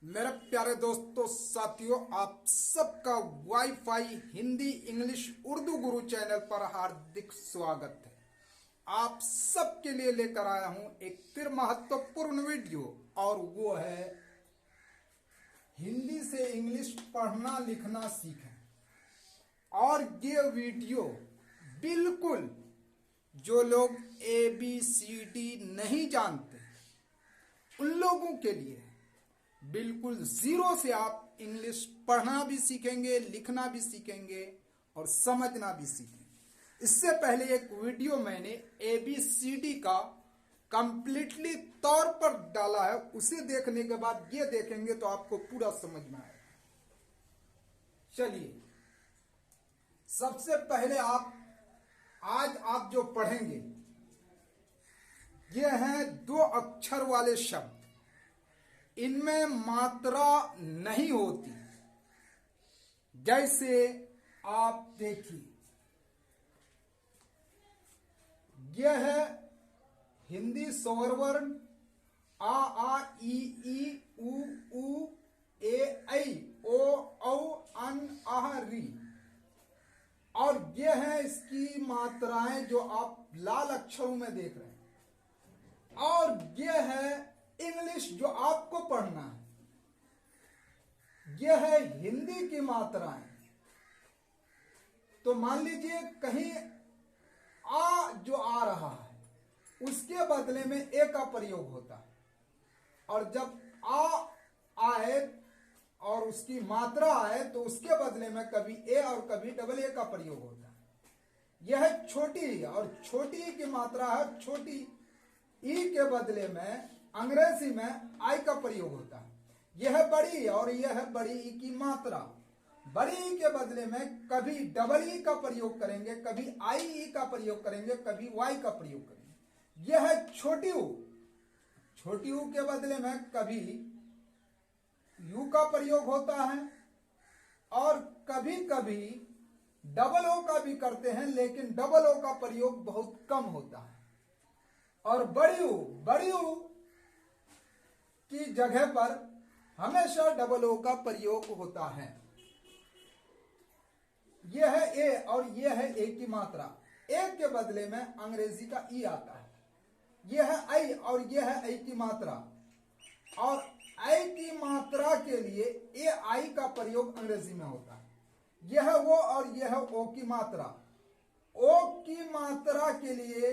मेरे प्यारे दोस्तों साथियों, आप सबका वाईफाई हिंदी इंग्लिश उर्दू गुरु चैनल पर हार्दिक स्वागत है। आप सबके लिए लेकर आया हूं एक फिर महत्वपूर्ण वीडियो, और वो है हिंदी से इंग्लिश पढ़ना लिखना सीखें। और ये वीडियो बिल्कुल जो लोग ABCD नहीं जानते उन लोगों के लिए है। बिल्कुल जीरो से आप इंग्लिश पढ़ना भी सीखेंगे, लिखना भी सीखेंगे और समझना भी सीखेंगे। इससे पहले एक वीडियो मैंने ABCD का कंप्लीटली तौर पर डाला है, उसे देखने के बाद ये देखेंगे तो आपको पूरा समझ में आएगा। चलिए, सबसे पहले आज आप जो पढ़ेंगे ये हैं 2 अक्षर वाले शब्द। इनमें मात्रा नहीं होती। जैसे आप देखिए, यह है हिंदी स्वर वर्ण आ ई उ ऊ ए ऐ ओ औ अन आह री, और यह है इसकी मात्राएं जो आप लाल अक्षरों में देख रहे हैं। और यह है इंग्लिश जो आपको पढ़ना है, यह है हिंदी की मात्राएं। तो मान लीजिए कहीं आ जो आ रहा है उसके बदले में ए का प्रयोग होता है, और जब आ आए और उसकी मात्रा आए तो उसके बदले में कभी ए और कभी डबल ए का प्रयोग होता है। यह है छोटी ई, और छोटी ई की मात्रा है छोटी ई के बदले में अंग्रेजी में आई का प्रयोग होता है। यह बड़ी और यह है बड़ी ई की मात्रा। बड़ी ई के बदले में कभी डबल ई का प्रयोग करेंगे, कभी आई ई का प्रयोग करेंगे, कभी वाई का प्रयोग करेंगे। यह है छोटी ऊ। छोटी ऊ के बदले में कभी यू का प्रयोग होता है, और कभी कभी डबल ओ का भी करते हैं, लेकिन डबल ओ का प्रयोग बहुत कम होता है। और बड़ी ऊ की जगह पर हमेशा डबल ओ का प्रयोग होता है। यह है ए और यह है ए की मात्रा। ए के बदले में अंग्रेजी का ई आता है। यह है आई और यह है आई की मात्रा, और आई की मात्रा के लिए ए आई का प्रयोग अंग्रेजी में होता है। यह है वो और यह है ओ की मात्रा। ओ की मात्रा के लिए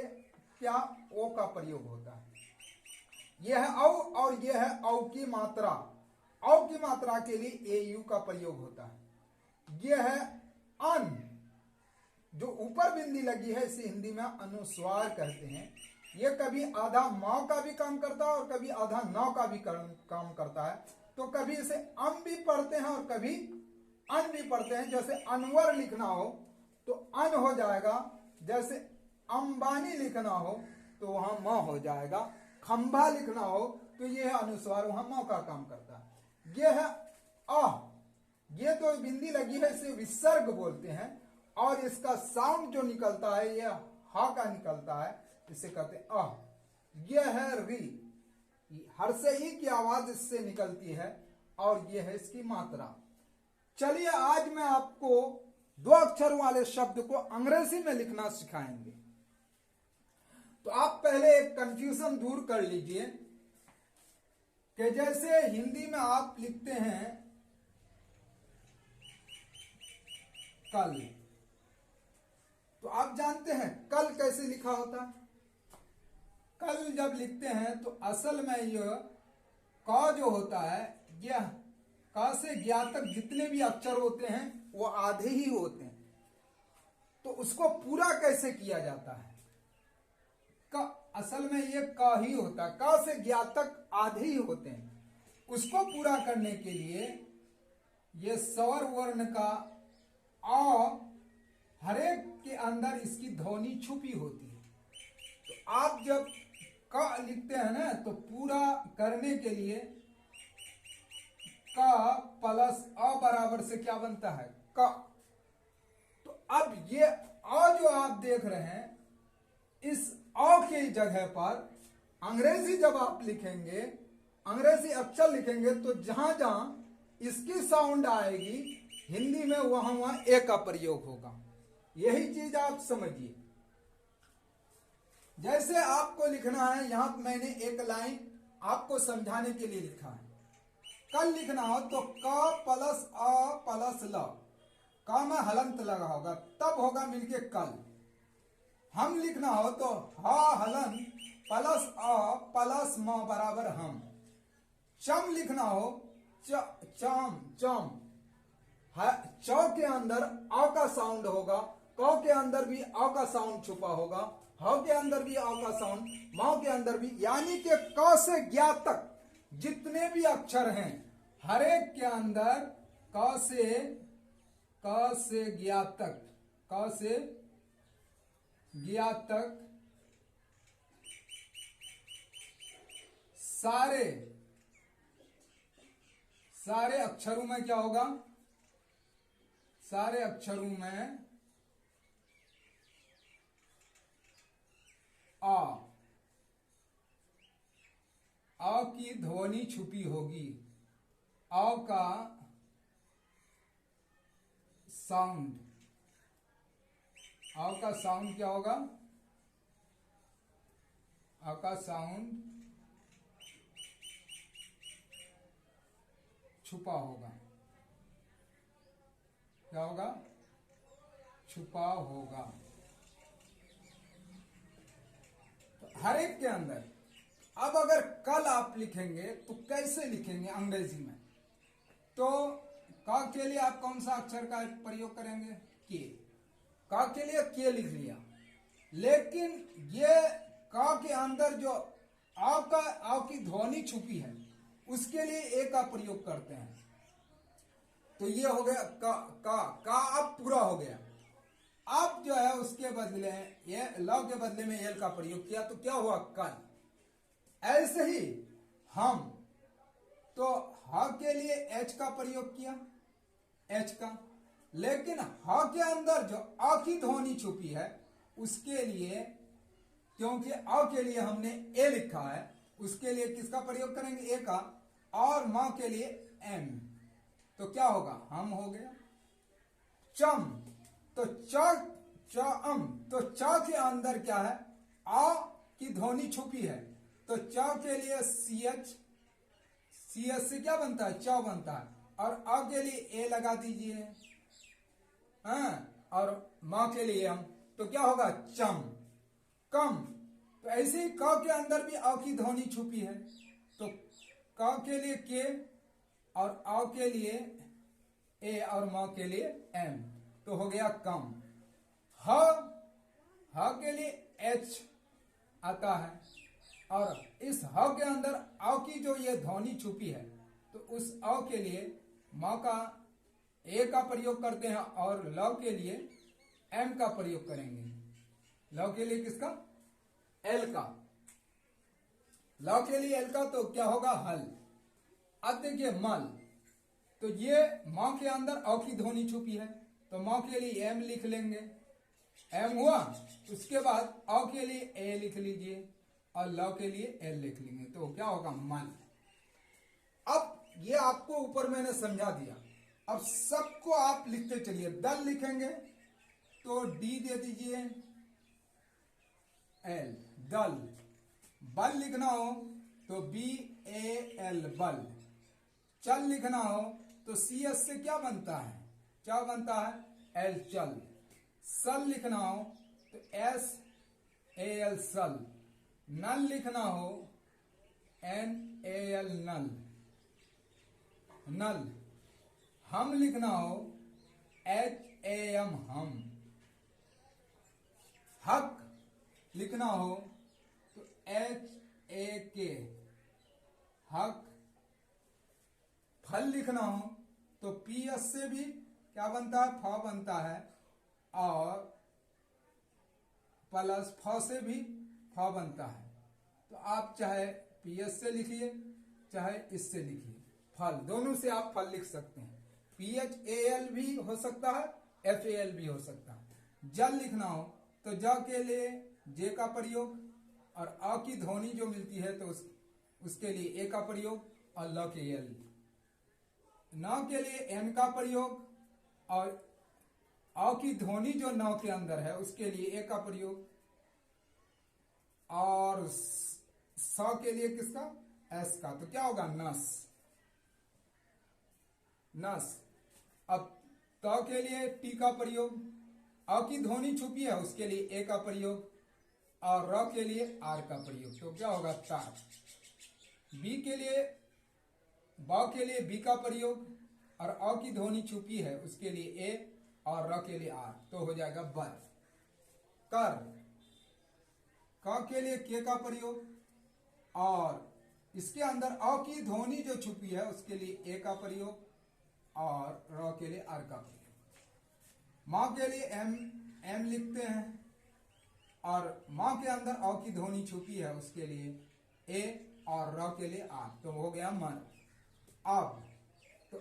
क्या ओ का प्रयोग होता है। यह है औ और यह है औ की मात्रा। औ की मात्रा के लिए ए यू का प्रयोग होता है। यह है अन, जो ऊपर बिंदी लगी है इसे हिंदी में अनुस्वार कहते हैं। यह कभी आधा माँ का भी काम करता है और कभी आधा नौ का भी काम करता है। तो कभी इसे अम भी पढ़ते हैं और कभी अन भी पढ़ते हैं। जैसे अनवर लिखना हो तो अन हो जाएगा, जैसे अंबानी लिखना हो तो वहां म हो जाएगा, खंभा लिखना हो तो यह अनुस्वार वहां म का काम करता है। यह है अ, ये तो बिंदी लगी है इसे विसर्ग बोलते हैं, और इसका साउंड जो निकलता है यह हा का निकलता है, इसे कहते हैं अ। यह है री, हर से ई की आवाज इससे निकलती है, और यह है इसकी मात्रा। चलिए, आज मैं आपको 2 अक्षर वाले शब्द को अंग्रेजी में लिखना सिखाएंगे। तो आप पहले एक कंफ्यूजन दूर कर लीजिए कि जैसे हिंदी में आप लिखते हैं कल, तो आप जानते हैं कल कैसे लिखा होता है। कल जब लिखते हैं तो असल में यह क जो होता है, यह क से ज्ञ तक जितने भी अक्षर होते हैं वो आधे ही होते हैं। तो उसको पूरा कैसे किया जाता है, का असल में ये क ही होता है। क से ज्ञ तक आधे ही होते हैं। उसको पूरा करने के लिए ये स्वर वर्ण का आ, हरेक के अंदर इसकी ध्वनि छुपी होती है। तो आप जब क लिखते हैं ना, तो पूरा करने के लिए क प्लस अ बराबर से क्या बनता है, क। तो अब ये अ जो आप देख रहे हैं, इस अ की जगह पर अंग्रेजी जब आप लिखेंगे अंग्रेजी अक्षर लिखेंगे तो जहां जहां इसकी साउंड आएगी हिंदी में वहां वहां ए का प्रयोग होगा। यही चीज आप समझिए। जैसे आपको लिखना है, यहां मैंने एक लाइन आपको समझाने के लिए लिखा है। कल लिखना हो तो क प्लस अ प्लस ल, का में हलंत लगा होगा तब होगा मिलके कल। हम लिखना हो तो हा हलन प्लस अ प्लस म बराबर हम। चम लिखना हो चम चम, च के अंदर अ का साउंड होगा, क के अंदर भी अ का साउंड छुपा होगा, ह के अंदर भी अ का साउंड, म के अंदर भी, यानी कि क से ज्ञ तक जितने भी अक्षर हैं हर एक के अंदर क से ज्ञ तक, क से ज्ञ तक सारे अक्षरों में क्या होगा, सारे अक्षरों में अ की ध्वनि छुपी होगी। अ का साउंड, अ का साउंड क्या होगा, अ का साउंड छुपा होगा। क्या होगा, छुपा होगा। तो हर एक के अंदर। अब अगर कल आप लिखेंगे तो कैसे लिखेंगे अंग्रेजी में, तो क के लिए आप कौन सा अक्षर का प्रयोग करेंगे, के। क के लिए के लिख लिया, लेकिन ये क के अंदर जो आ की ध्वनि छुपी है उसके लिए ए का प्रयोग करते हैं। तो ये हो गया का अब पूरा हो गया। अब जो है उसके बदले ये ल के बदले में एल का प्रयोग किया तो क्या हुआ, कल। ऐसे ही हम, तो ह के लिए एच का प्रयोग किया, एच का, लेकिन ह के अंदर जो अ की ध्वनि छुपी है उसके लिए, क्योंकि अ के लिए हमने ए लिखा है, उसके लिए किसका प्रयोग करेंगे, ए का, और म के लिए एम। तो क्या होगा, हम हो गया। चम, तो चम, तो च के अंदर क्या है, आ की ध्वनि छुपी है, तो च के लिए सी एच से क्या बनता है, च बनता है, और अ के लिए ए लगा दीजिए, और म के लिए हम, तो क्या होगा, चम। कम, तो ऐसे ही क के अंदर भी अ की ध्वनि छुपी है, तो क के लिए के, और अ के लिए ए, और म के लिए एम, तो हो गया कम। ह के लिए एच आता है, और इस ह के अंदर अ की जो ये ध्वनि छुपी है, तो उस अ के लिए म का ए का प्रयोग करते हैं, और ल के लिए एम का प्रयोग करेंगे। ल के लिए किसका, एल का, ल के लिए एल का, तो क्या होगा, हल। अब देखिए मल, तो ये म के अंदर अ की ध्वनि छुपी है, तो म के लिए एम लिख लेंगे, एम हुआ। उसके बाद अ के लिए ए लिख लीजिए, और ल के लिए एल लिख लेंगे, तो क्या होगा, मल। अब ये आपको ऊपर मैंने समझा दिया, अब सबको आप लिखते चलिए। दल लिखेंगे तो डी दे दीजिए, एल, दल। बल लिखना हो तो बी ए एल, बल। चल लिखना हो तो सी एस से क्या बनता है, क्या बनता है, एल, चल। सल लिखना हो तो एस ए एल, सल। नल लिखना हो एन ए एल, नल, नल। हम लिखना हो एच ए एम, हम। हक लिखना हो तो एच ए के, हक। फल लिखना हो तो पी एस से भी क्या बनता है, फ बनता है, और प्लस फ से भी फ बनता है। तो आप चाहे पी एस से लिखिए चाहे इससे लिखिए, फल, दोनों से आप फल लिख सकते हैं। पी एच ए एल भी हो सकता है, एफ ए एल भी हो सकता है। जल लिखना हो तो ज के लिए जे का प्रयोग, और अ की ध्वनि जो मिलती है तो उस उसके लिए ए का प्रयोग, और ल के लिए एल। न के लिए एन का प्रयोग, और अ की ध्वनि जो न के अंदर है उसके लिए ए का प्रयोग, और स के लिए किसका, एस का। तो क्या होगा, नस, नस। अब त के लिए टी का प्रयोग, अ की ध्वनि छुपी है उसके लिए ए का प्रयोग, और र के लिए आर का प्रयोग। तो क्या होगा, तार। बी के लिए, ब के लिए बी का प्रयोग, और अ की ध्वनि छुपी है उसके लिए ए, और र के लिए आर। तो हो जाएगा बर। कर। क के लिए के का प्रयोग, और इसके अंदर अ की ध्वनि जो छुपी है उसके लिए ए का प्रयोग, और र के लिए आर का प्रयोग। मां के लिए एम, एम लिखते हैं, और मां के अंदर अ की ध्वनि छुपी है उसके लिए ए, और र के लिए आर। तो हो गया मन। अब तो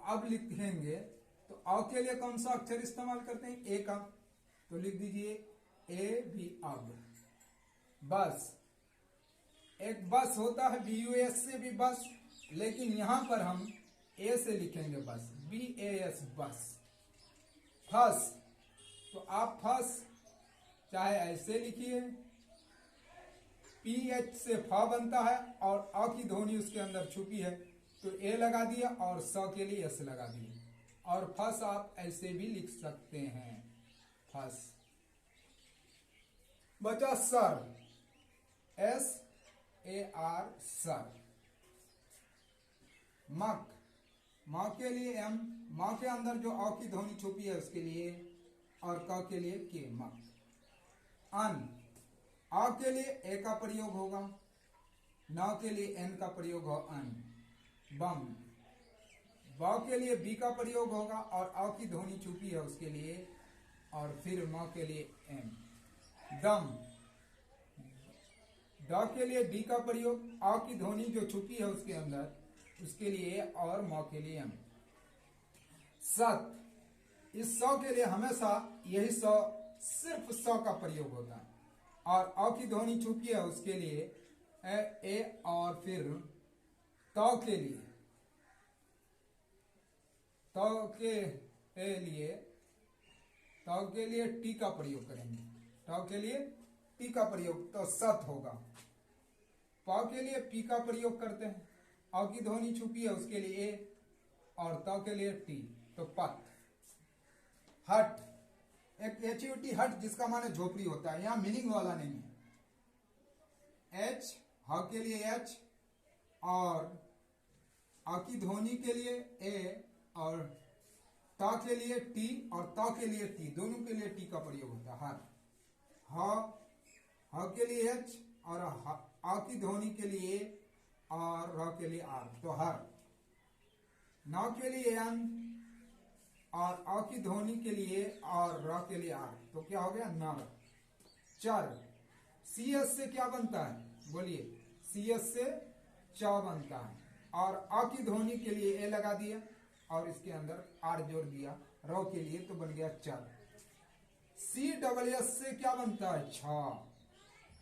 अब लिखेंगे तो अ के लिए कौन सा अक्षर इस्तेमाल करते हैं, ए का। तो लिख दीजिए ए भी। अब बस, एक बस होता है BUS से भी बस, लेकिन यहां पर हम ए से लिखेंगे बस, BAS, बस। फस, तो आप फस चाहे ऐसे लिखिए, PH से फ बनता है, और अ की ध्वनि उसके अंदर छुपी है तो ए लगा दिया, और स के लिए एस लगा दिया। और फस आप ऐसे भी लिख सकते हैं, फस। बचा सर, SAR, सर। मक, मां के लिए एम, मां के अंदर जो अ की ध्वनि छुपी है उसके लिए, और क के लिए के, मक। अन, आ के लिए ए का प्रयोग होगा, न के लिए एन का प्रयोग हो, अन। बम, ब के लिए बी का प्रयोग होगा, और अ की ध्वनि छुपी है उसके लिए, और फिर म के लिए एम। दम, ड के लिए डी का प्रयोग, अ की ध्वनि जो छुपी है उसके अंदर उसके लिए, और म के लिए एम। सत, इस स के लिए हमेशा यही स, सिर्फ स का प्रयोग होता है, और अ की ध्वनि छुपी है उसके लिए ए, और फिर त के लिए, त के लिए टी का प्रयोग करेंगे, त के लिए टी का प्रयोग, तो सत होगा। प के लिए पी का प्रयोग करते हैं, अ की ध्वनि छुपी है उसके लिए ए, और त के लिए टी, तो पत। हट, एक HUT, हट, जिसका माने झोपड़ी होता है, यहां मीनिंग वाला नहीं है। H, ह के लिए H, और अ की ध्वनि के लिए ए, और ता के लिए टी, और ता के लिए टी, दोनों के लिए टी का प्रयोग होता है, हर। ह के लिए H, और अ की ध्वनि के लिए, और र के लिए आर, तो हर। न के लिए एन, और अ की ध्वनि के लिए, और र के लिए आर, तो क्या हो गया, नर। चर, CS से क्या बनता है, बोलिए, CS से च बनता है, और अ की ध्वनि के लिए ए लगा दिया, और इसके अंदर आर जोड़ दिया, र के लिए, तो बन गया चर। CSS से क्या बनता है, छ,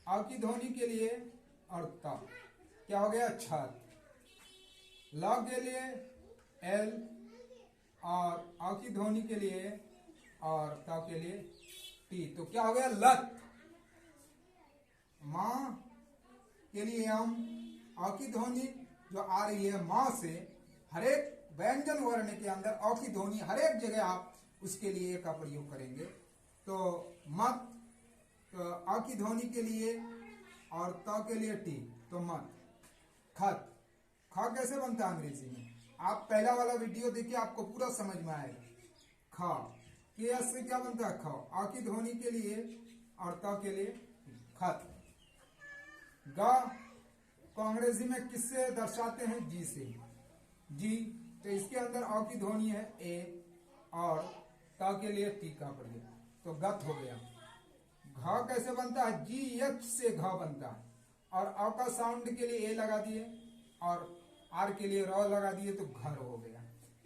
अ की ध्वनि के लिए, और त, क्या हो गया, छत। ल के लिए एल, और अ की ध्वनि के लिए, और त के लिए टी, तो क्या हो गया, लत। मां के लिए हम, अ की ध्वनि जो आ रही है मां से, हरेक व्यंजन वर्ण के अंदर अ की ध्वनि हरेक जगह आप उसके लिए का प्रयोग करेंगे। तो मत, तो अ की ध्वनि के लिए, और त के लिए टी, तो मत। खत, ख कैसे बनता है अंग्रेजी में, आप पहला वाला वीडियो देखिए, आपको पूरा समझ में आएगा। ख के एस से क्या बनता है, ख, अ की ध्वनि के लिए, और त के लिए, खत। ग को अंग्रेजी में किससे दर्शाते हैं, जी से, जी, तो इसके अंदर अ की ध्वनि है ए, और त के लिए टी का प्रयोग, तो गत हो गया। घ कैसे बनता है, GH से घ बनता है, और अ का साउंड के लिए ए लगा दिए, और आर के लिए र लगा दिए, तो घर हो गया।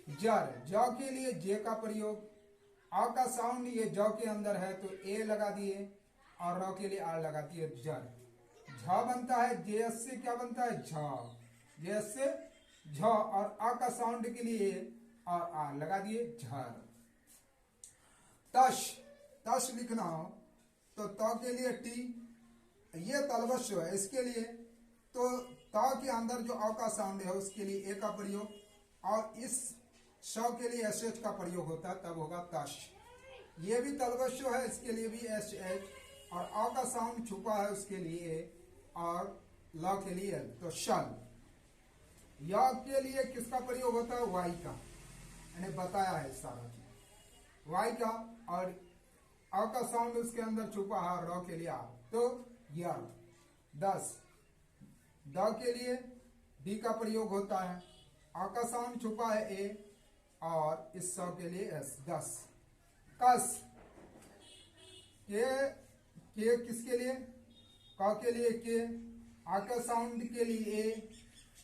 जर, ज के लिए जे का प्रयोग, अ का साउंड ये ज के अंदर है तो ए लगा दिए, और र के लिए आर लगा दिए, जर। झ बनता है, जेएस से क्या बनता है, झ, जेएस से झ, और आ का साउंड के लिए और आ लगा दिए, झर। तश, तश लिखना हो तो त के लिए टी, ये तलवश्य है, इसके लिए तो त के अंदर जो अ का साउंड है उसके लिए ए का प्रयोग, और इस श के लिए एस एच का प्रयोग होता है, तब होगा तश। ये भी तलवश्य है, इसके लिए भी एस एच, और अ का साउंड छुपा है उसके लिए ए, और ल के लिए एल, तो शल। य के लिए किसका प्रयोग होता है, वाई का, मैंने बताया है सारा चीज, वाई का, और अ का साउंड उसके अंदर छुपा है, र के लिए आ, तो यर। 10, द के लिए डी का प्रयोग होता है, आ का साउंड छुपा है ए, और इस स के लिए एस, 10। कस, के किसके लिए, क के लिए के, आ का साउंड के लिए ए,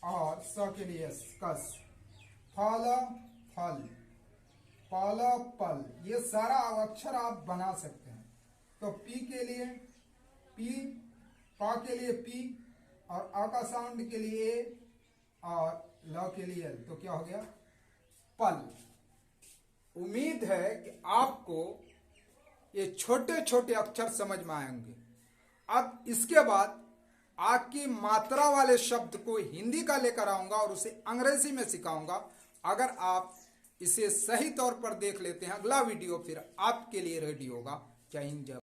और स के लिए एस, कस। फल, फल, पल, पल, ये सारा अक्षर आप बना सकते हैं। तो पी के लिए पी, पा के लिए पी, और आ का साउंड के लिए ए, और ल के लिए एल, तो क्या हो गया, पल। उम्मीद है कि आपको ये छोटे छोटे अक्षर समझ में आएंगे। अब इसके बाद आपकी मात्रा वाले शब्द को हिंदी का लेकर आऊंगा और उसे अंग्रेजी में सिखाऊंगा। अगर आप इसे सही तौर पर देख लेते हैं, अगला वीडियो फिर आपके लिए रेडी होगा। जय हिंद, जय।